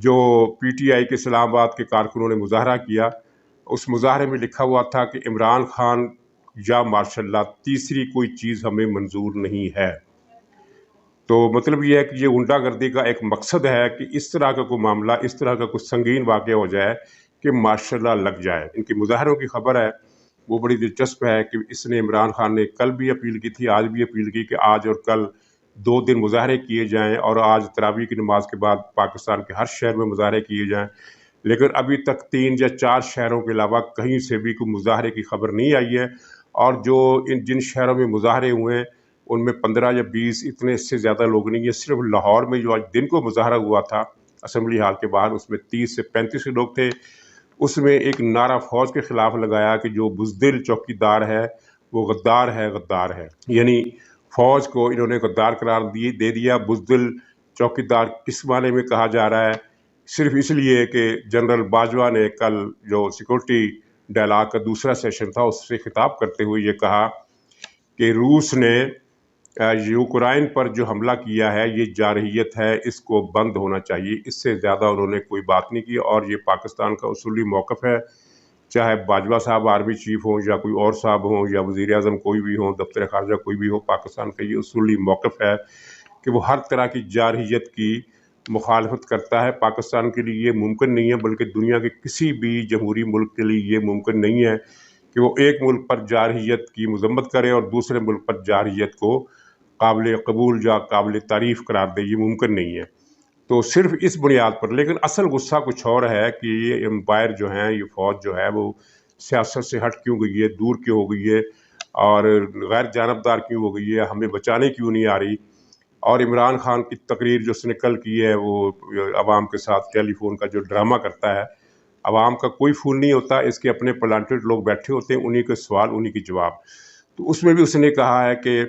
جو P T I کے اسلام آباد کے کارکنوں نے مظاہرہ کیا، اس مظاہرے میں لکھا ہوا تھا کہ عمران خان یا ماشاء اللہ تیسری کوئی چیز ہمیں منظور نہیں ہے۔ تو مطلب یہ ہے کہ یہ غنڈہ گردی کا ایک مقصد ہے کہ اس طرح کا کوئی معاملہ، اس طرح کا کوئی سنگین واقعہ ہو جائے کہ ماشاء اللہ لگ جائے۔ ان کی مظاہروں کی خبر ہے، وہ بڑی دلچسپ ہے کہ اس نے عمران خان نے کل بھی اپیل کی تھی، آج بھی اپیل کی کہ آج اور کل 2 دن مظاہرے کیے جائیں، اور آج تراویح کی نماز کے بعد پاکستان کے ہر شہر میں مظاہرے کیے جائیں، لیکن ابھی تک 3 یا 4 شہروں کے علاوہ کہیں سے بھی کوئی مظاہرے کی خبر نہیں آئی ہے۔ اور جو جن شہروں میں مظاہرے ہوئے ہیں ان میں 15 یا 20 اتنے اس سے زیادہ لوگ نہیں ہیں۔ صرف لاہور میں جو آج دن کو مظاہرہ ہوا تھا اسمبلی ہال کے باہر، اس میں 30 سے 35 لوگ تھے۔ اس میں ایک نعرہ فوج کے خلاف لگایا کہ جو بزدل چوکیدار ہے وہ غدار ہے، غدار ہے، یعنی فوج کو انہوں نے غدار قرار دے دیا۔ بزدل چوکیدار کس معنی میں کہا جا رہا ہے؟ صرف اس لیے کہ جنرل باجوہ نے کل جو سیکورٹی ڈائلاگ کا دوسرا سیشن تھا اس سے خطاب کرتے ہوئے یہ کہا کہ روس نے یوکرائن پر جو حملہ کیا ہے یہ جارحیت ہے، اس کو بند ہونا چاہیے۔ اس سے زیادہ انہوں نے کوئی بات نہیں کی، اور یہ پاکستان کا اصولی موقف ہے، چاہے باجوہ صاحب آرمی چیف ہوں یا کوئی اور صاحب ہوں یا وزیر اعظم کوئی بھی ہوں، دفتر خارجہ کوئی بھی ہو، پاکستان کا یہ اصولی موقف ہے کہ وہ ہر طرح کی جارحیت کی مخالفت کرتا ہے۔ پاکستان کے لیے یہ ممکن نہیں ہے، بلکہ دنیا کے کسی بھی جمہوری ملک کے لیے یہ ممکن نہیں ہے کہ وہ ایک ملک پر جارحیت کی مذمت کرے اور دوسرے ملک پر جارحیت کو قابل قبول یا قابل تعریف قرار دے، یہ ممکن نہیں ہے۔ تو صرف اس بنیاد پر، لیکن اصل غصہ کچھ اور ہے کہ یہ امپائر جو ہیں، یہ فوج جو ہے وہ سیاست سے ہٹ کیوں گئی ہے، دور کیوں ہو گئی ہے، اور غیر جانبدار کیوں ہو گئی ہے، ہمیں بچانے کیوں نہیں آ رہی۔ اور عمران خان کی تقریر جو اس نے کل کی ہے، وہ عوام کے ساتھ ٹیلی فون کا جو ڈرامہ کرتا ہے، عوام کا کوئی فون نہیں ہوتا، اس کے اپنے پلانٹڈ لوگ بیٹھے ہوتے ہیں، انہی کے سوال انہی کی جواب۔ تو اس میں بھی اس نے کہا ہے کہ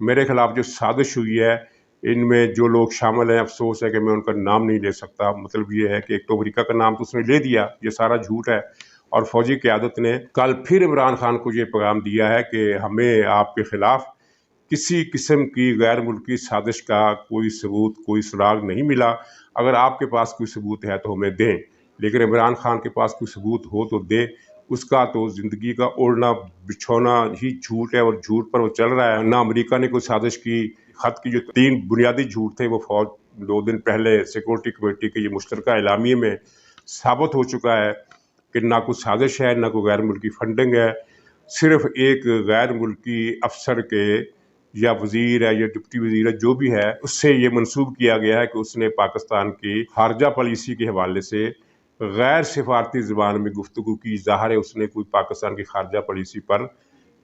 میرے خلاف جو سازش ہوئی ہے ان میں جو لوگ شامل ہیں، افسوس ہے کہ میں ان کا نام نہیں لے سکتا۔ مطلب یہ ہے کہ ایک تو امریکہ کا نام تو اس نے لے دیا، یہ سارا جھوٹ ہے، اور فوجی قیادت نے کل پھر عمران خان کو یہ پیغام دیا ہے کہ ہمیں آپ کے خلاف کسی قسم کی غیر ملکی سازش کا کوئی ثبوت، کوئی سراغ نہیں ملا۔ اگر آپ کے پاس کوئی ثبوت ہے تو ہمیں دیں، لیکن عمران خان کے پاس کوئی ثبوت ہو تو دے۔ اس کا تو زندگی کا اوڑھنا بچھونا ہی جھوٹ ہے، اور جھوٹ پر وہ چل رہا ہے۔ نہ امریکہ نے کوئی سازش کی، خط کی جو 3 بنیادی جھوٹ تھے وہ فوج 2 دن پہلے سیکورٹی کمیٹی کے یہ مشترکہ اعلامیے میں ثابت ہو چکا ہے کہ نہ کوئی سازش ہے، نہ کوئی غیر ملکی فنڈنگ ہے، صرف ایک غیر ملکی افسر کے یا وزیر ہے یا ڈپٹی وزیر ہے جو بھی ہے، اس سے یہ منسوب کیا گیا ہے کہ اس نے پاکستان کی خارجہ پالیسی کے حوالے سے غیر سفارتی زبان میں گفتگو کی۔ ظاہر ہے اس نے کوئی پاکستان کی خارجہ پالیسی پر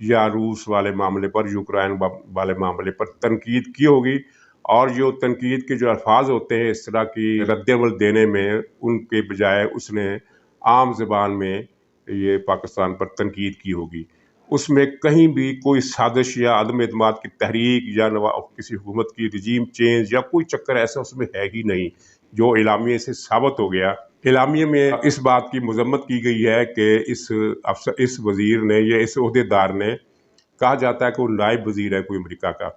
یا روس والے معاملے پر، یوکرائن والے معاملے پر تنقید کی ہوگی، اور جو تنقید کے جو الفاظ ہوتے ہیں اس طرح کی رد عمل دینے میں، ان کے بجائے اس نے عام زبان میں یہ پاکستان پر تنقید کی ہوگی۔ اس میں کہیں بھی کوئی سازش یا عدم اعتماد کی تحریک یا کسی حکومت کی رجیم چینج یا کوئی چکر ایسا اس میں ہے ہی نہیں، جو اعلامیے سے ثابت ہو گیا۔ اعلامیے میں اس بات کی مذمت کی گئی ہے کہ اس وزیر نے یا اس عہدیدار نے، کہا جاتا ہے کہ وہ نائب وزیر ہے کوئی امریکہ کا،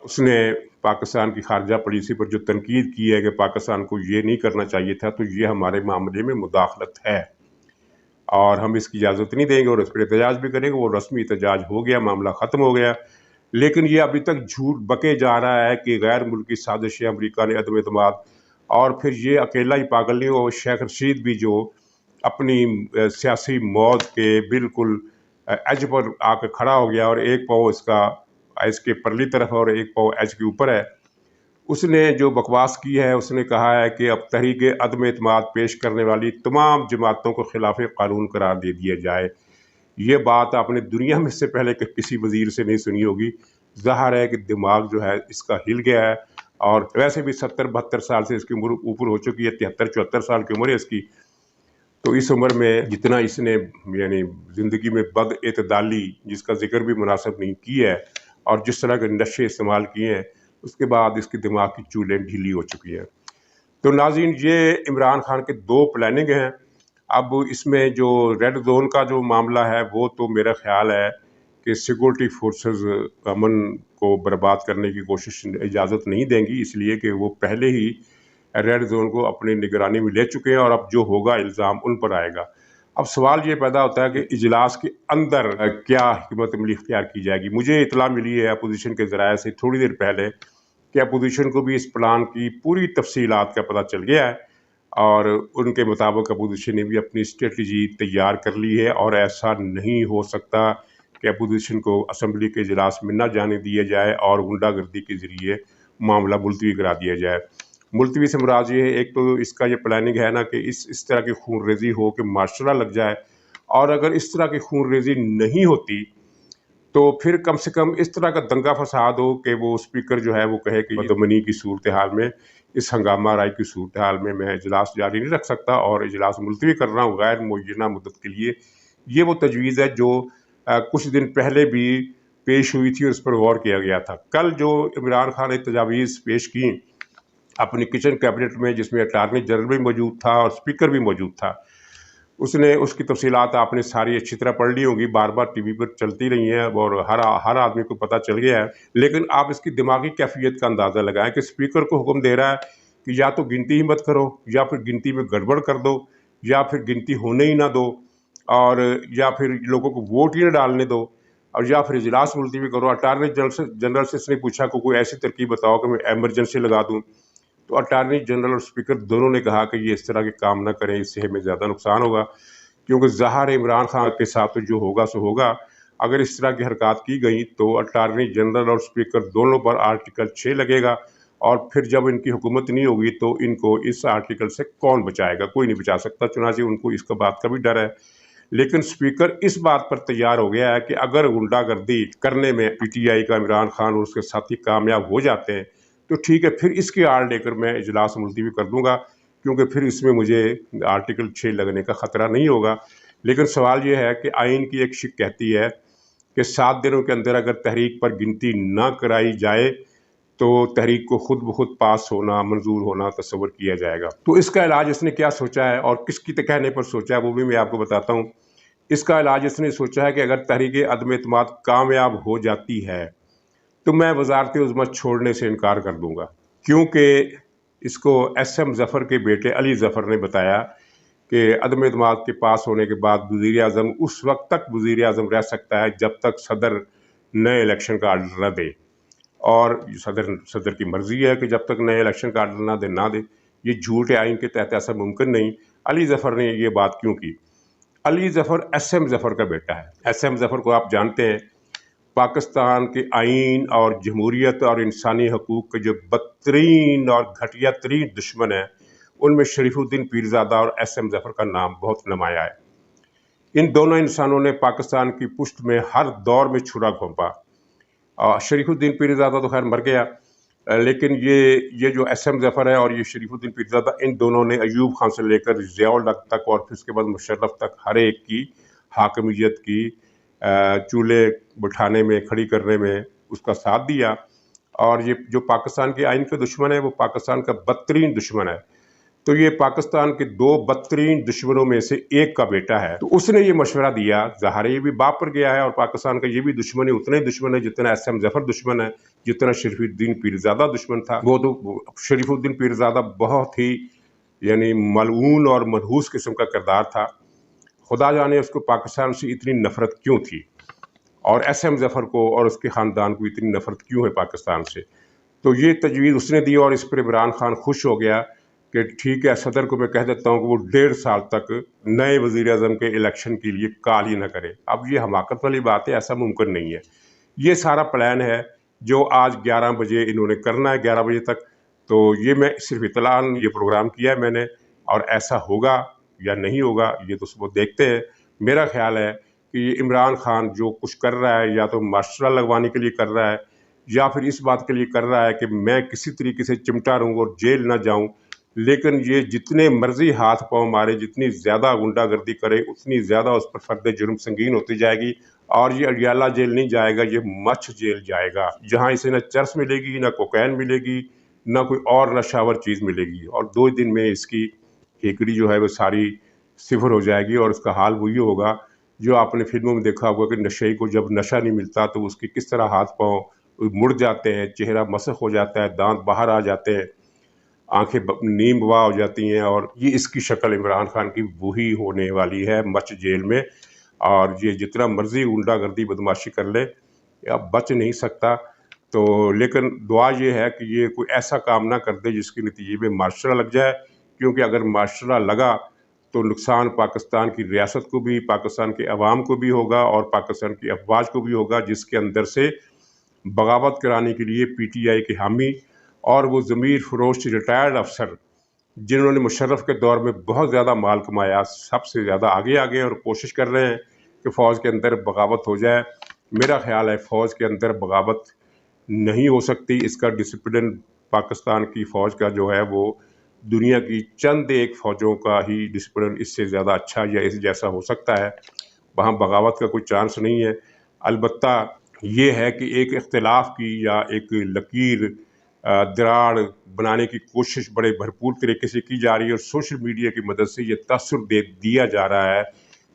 اس نے پاکستان کی خارجہ پالیسی پر جو تنقید کی ہے کہ پاکستان کو یہ نہیں کرنا چاہیے تھا، تو یہ ہمارے معاملے میں مداخلت ہے اور ہم اس کی اجازت نہیں دیں گے، اور اس پر احتجاج بھی کریں گے۔ وہ رسمی احتجاج ہو گیا، معاملہ ختم ہو گیا، لیکن یہ ابھی تک جھوٹ بکے جا رہا ہے کہ غیر ملکی سازش ہے، امریکہ نے عدم اعتماد، اور پھر یہ اکیلا ہی پاگل نہیں ہو، شیخ رشید بھی جو اپنی سیاسی موت کے بالکل ایج پر آ کے کھڑا ہو گیا، اور ایک پاؤں اس کا ایج کے پرلی طرف ہے اور ایک پاؤں ایج کے اوپر ہے، اس نے جو بکواس کی ہے، اس نے کہا ہے کہ اب تحریک عدم اعتماد پیش کرنے والی تمام جماعتوں کو خلاف قانون قرار دے دیا جائے۔ یہ بات آپ نے دنیا میں سے پہلے کسی وزیر سے نہیں سنی ہوگی۔ ظاہر ہے کہ دماغ جو ہے اس کا ہل گیا ہے، اور ویسے بھی 70-72 سال سے اس کی عمر اوپر ہو چکی ہے، 73-74 سال کی عمر ہے اس کی۔ تو اس عمر میں جتنا اس نے یعنی زندگی میں بد اعتدالی، جس کا ذکر بھی مناسب نہیں کی ہے، اور جس طرح کے نشے استعمال کیے ہیں، اس کے بعد اس کی دماغ کی چولیں ڈھیلی ہو چکی ہیں۔ تو ناظرین، یہ عمران خان کے 2 پلاننگ ہیں۔ اب اس میں جو ریڈ زون کا جو معاملہ ہے، وہ تو میرا خیال ہے کہ سیکورٹی فورسز امن کو برباد کرنے کی کوشش اجازت نہیں دیں گی، اس لیے کہ وہ پہلے ہی ریڈ زون کو اپنی نگرانی میں لے چکے ہیں اور اب جو ہوگا الزام ان پر آئے گا۔ اب سوال یہ پیدا ہوتا ہے کہ اجلاس کے اندر کیا حکمت عملی اختیار کی جائے گی۔ مجھے اطلاع ملی ہے اپوزیشن کے ذرائع سے تھوڑی دیر پہلے کہ اپوزیشن کو بھی اس پلان کی پوری تفصیلات کا پتہ چل گیا ہے اور ان کے مطابق اپوزیشن نے بھی اپنی اسٹریٹجی تیار کر لی ہے، اور ایسا نہیں ہو سکتا کہ اپوزیشن کو اسمبلی کے اجلاس میں نہ جانے دیا جائے اور غنڈہ گردی کے ذریعے معاملہ ملتوی کرا دیا جائے۔ ملتوی سے مراد یہ ہے، ایک تو اس کا یہ پلاننگ ہے نا کہ اس طرح کی خون ریزی ہو کہ معاشرہ لگ جائے، اور اگر اس طرح کی خون ریزی نہیں ہوتی تو پھر کم سے کم اس طرح کا دنگا فساد ہو کہ وہ اسپیکر جو ہے وہ کہے کہ بدامنی کی صورتحال میں، اس ہنگامہ آرائی کی صورتحال میں اجلاس جاری نہیں رکھ سکتا اور اجلاس ملتوی کر رہا ہوں غیر معینہ مدت کے لیے۔ یہ وہ تجویز ہے جو کچھ دن پہلے بھی پیش ہوئی تھی اور اس پر غور کیا گیا تھا۔ کل جو عمران خان نے تجاویز پیش کی اپنی کچن کیبنٹ میں، جس میں اٹارنی جنرل بھی موجود تھا اور اسپیکر بھی موجود تھا، اس کی تفصیلات آپ نے ساری اچھی طرح پڑھ لی ہوں گی، بار بار ٹی وی پر چلتی رہی ہیں اور ہر آدمی کو پتہ چل گیا ہے۔ لیکن آپ اس کی دماغی کیفیت کا اندازہ لگائیں کہ اسپیکر کو حکم دے رہا ہے کہ یا تو گنتی ہی مت کرو، یا پھر گنتی میں گڑبڑ کر دو، یا پھر گنتی ہونے ہی نہ دو، اور یا پھر لوگوں کو ووٹ ہی نہ ڈالنے دو، اور یا پھر اجلاس ملتوی کرو۔ اٹارنی جنرل سے اس نے پوچھا کہ کوئی ایسی ترکیب بتاؤ کہ میں ایمرجنسی لگا دوں، تو اٹارنی جنرل اور اسپیکر دونوں نے کہا کہ یہ اس طرح کے کام نہ کریں، اس سے ہمیں زیادہ نقصان ہوگا، کیونکہ ظاہر عمران خان کے ساتھ تو جو ہوگا سو ہوگا۔ اگر اس طرح کی حرکات کی گئیں تو اٹارنی جنرل اور اسپیکر دونوں پر آرٹیکل 6 لگے گا، اور پھر جب ان کی حکومت نہیں ہوگی تو ان کو اس آرٹیکل سے کون بچائے گا؟ کوئی نہیں بچا سکتا۔ چنانچہ ان کو اس کا بات کا بھی ڈر ہے۔ لیکن اسپیکر اس بات پر تیار ہو گیا ہے کہ اگر غنڈہ گردی کرنے میں پی ٹی آئی کا عمران خان اور اس کے ساتھی کامیاب ہو جاتے ہیں تو ٹھیک ہے، پھر اس کی آڑ لے کر میں اجلاس ملتوی کر دوں گا، کیونکہ پھر اس میں مجھے آرٹیکل 6 لگنے کا خطرہ نہیں ہوگا۔ لیکن سوال یہ ہے کہ آئین کی ایک شق کہتی ہے کہ 7 دنوں کے اندر اگر تحریک پر گنتی نہ کرائی جائے تو تحریک کو خود بخود پاس ہونا، منظور ہونا تصور کیا جائے گا۔ تو اس کا علاج اس نے کیا سوچا ہے اور کس کی کہنے پر سوچا ہے وہ بھی میں آپ کو بتاتا ہوں۔ اس کا علاج اس نے سوچا ہے کہ اگر تحریک عدم اعتماد کامیاب ہو جاتی ہے تو میں وزارت عظمیٰ چھوڑنے سے انکار کر دوں گا، کیونکہ اس کو ایس ایم ظفر کے بیٹے علی ظفر نے بتایا کہ عدم اعتماد کے پاس ہونے کے بعد وزیر اعظم اس وقت تک وزیر اعظم رہ سکتا ہے جب تک صدر نئے الیکشن کا آرڈر نہ دے، اور صدر کی مرضی ہے کہ جب تک نئے الیکشن کا آرڈر نہ دے۔ یہ جھوٹ ہے، آئین کے تحت ایسا ممکن نہیں۔ علی ظفر نے یہ بات کیوں کی؟ علی ظفر ایس ایم ظفر کا بیٹا ہے۔ ایس ایم ظفر کو آپ جانتے ہیں، پاکستان کے آئین اور جمہوریت اور انسانی حقوق کے جو بدترین اور گھٹیا ترین دشمن ہیں، ان میں شریف الدین پیرزادہ اور ایس ایم ظفر کا نام بہت نمایاں ہے۔ ان دونوں انسانوں نے پاکستان کی پشت میں ہر دور میں چھرا گھونپا۔ شریف الدین پیرزادہ تو خیر مر گیا، لیکن یہ جو ایس ایم ظفر ہے اور یہ شریف الدین پیرزادہ، ان دونوں نے ایوب خان سے لے کر ضیاء الحق تک اور پھر اس کے بعد مشرف تک ہر ایک کی حاکمیت کی چولہے بٹھانے میں، کھڑی کرنے میں اس کا ساتھ دیا۔ اور یہ جو پاکستان کے آئین کا دشمن ہے وہ پاکستان کا بدترین دشمن ہے۔ تو یہ پاکستان کے 2 بدترین دشمنوں میں سے ایک کا بیٹا ہے، تو اس نے یہ مشورہ دیا۔ ظاہر ہے یہ بھی باپ پر گیا ہے، اور پاکستان کا یہ بھی دشمن ہے، اتنا ہی دشمن ہے جتنا ایس ایم ظفر دشمن ہے، جتنا شریف الدین پیرزادہ دشمن تھا۔ وہ تو شریف الدین پیرزادہ بہت ہی یعنی ملعون اور منحوس قسم کا کردار تھا۔ خدا جانے اس کو پاکستان سے اتنی نفرت کیوں تھی، اور ایس ایم ظفر کو اور اس کے خاندان کو اتنی نفرت کیوں ہے پاکستان سے۔ تو یہ تجویز اس نے دی، اور اس پر عمران خان خوش ہو گیا کہ ٹھیک ہے، صدر کو میں کہہ دیتا ہوں کہ وہ 1.5 سال تک نئے وزیر اعظم کے الیکشن کے لیے کال ہی نہ کرے۔ اب یہ حماقت والی بات ہے، ایسا ممکن نہیں ہے۔ یہ سارا پلان ہے جو آج 11 بجے انہوں نے کرنا ہے، 11 بجے تک۔ تو یہ میں صرف اطلاع یہ پروگرام کیا ہے میں نے، اور ایسا ہوگا یا نہیں ہوگا یہ تو صبح دیکھتے ہیں۔ میرا خیال ہے کہ یہ عمران خان جو کچھ کر رہا ہے یا تو معاشرہ لگوانے کے لیے کر رہا ہے، یا پھر اس بات کے لیے کر رہا ہے کہ میں کسی طریقے سے چمٹا رہوں اور جیل نہ جاؤں۔ لیکن یہ جتنے مرضی ہاتھ پاؤں مارے، جتنی زیادہ غنڈہ گردی کرے، اتنی زیادہ اس پر فرد جرم سنگین ہوتی جائے گی، اور یہ اڈیالہ جیل نہیں جائے گا، یہ مچھ جیل جائے گا، جہاں اسے نہ چرس ملے گی، نہ کوکین ملے گی، نہ کوئی اور نشاور چیز ملے گی، اور 2 دن میں اس کی کھیکڑی جو ہے وہ ساری صفر ہو جائے گی۔ اور اس کا حال وہی ہوگا جو آپ نے فلموں میں دیکھا ہوگا کہ نشے کو جب نشہ نہیں ملتا تو اس کی کس طرح ہاتھ پاؤں مڑ جاتے ہیں، چہرہ مسخ ہو جاتا ہے، دانت باہر آ جاتے ہیں۔ آنکھیں نیم بوا ہو جاتی ہیں، اور یہ اس کی شکل عمران خان کی وہی ہونے والی ہے مچ جیل میں، اور یہ جتنا مرضی غنڈہ گردی بدماشی کر لے اب بچ نہیں سکتا۔ تو لیکن دعا یہ ہے کہ یہ کوئی ایسا کام نہ کر دے جس کے نتیجے میں مارشل لگ جائے، کیونکہ اگر مارشل لگا تو نقصان پاکستان کی ریاست کو بھی، پاکستان کے عوام کو بھی ہوگا، اور پاکستان کی افواج کو بھی ہوگا، جس کے اندر سے بغاوت کرانے کے لیے پی ٹی آئی کے حامی اور وہ ضمیر فروش ریٹائرڈ افسر جنہوں نے مشرف کے دور میں بہت زیادہ مال کمایا، سب سے زیادہ آگے اور کوشش کر رہے ہیں کہ فوج کے اندر بغاوت ہو جائے۔ میرا خیال ہے فوج کے اندر بغاوت نہیں ہو سکتی، اس کا ڈسپلن پاکستان کی فوج کا جو ہے وہ دنیا کی چند ایک فوجوں کا ہی ڈسپلن اس سے زیادہ اچھا یا اس جیسا ہو سکتا ہے، وہاں بغاوت کا کوئی چانس نہیں ہے۔ البتہ یہ ہے کہ ایک اختلاف کی یا ایک لکیر دراڑ بنانے کی کوشش بڑے بھرپور طریقے سے کی جا رہی ہے، اور سوشل میڈیا کی مدد سے یہ تاثر دیا جا رہا ہے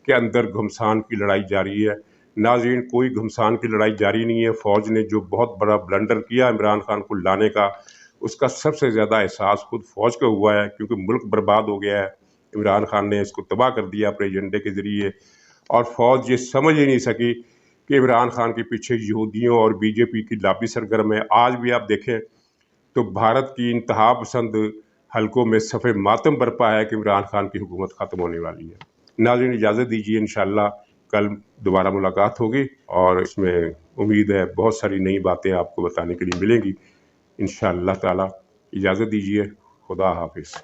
کہ اندر گھمسان کی لڑائی جاری ہے۔ ناظرین، کوئی گھمسان کی لڑائی جاری نہیں ہے۔ فوج نے جو بہت بڑا بلنڈر کیا عمران خان کو لانے کا، اس کا سب سے زیادہ احساس خود فوج کا ہوا ہے، کیونکہ ملک برباد ہو گیا ہے، عمران خان نے اس کو تباہ کر دیا اپنے ایجنڈے کے ذریعے، اور فوج یہ سمجھ ہی نہیں سکی کہ عمران خان کے پیچھے یہودیوں اور بی جے پی کی لابی سرگرم ہے۔ آج بھی آپ دیکھیں تو بھارت کی انتہا پسند حلقوں میں صف ماتم برپا ہے کہ عمران خان کی حکومت ختم ہونے والی ہے۔ ناظرین، اجازت دیجیے، انشاءاللہ کل دوبارہ ملاقات ہوگی، اور اس میں امید ہے بہت ساری نئی باتیں آپ کو بتانے کے لیے ملیں گی انشاءاللہ تعالی۔ اجازت دیجیے، خدا حافظ۔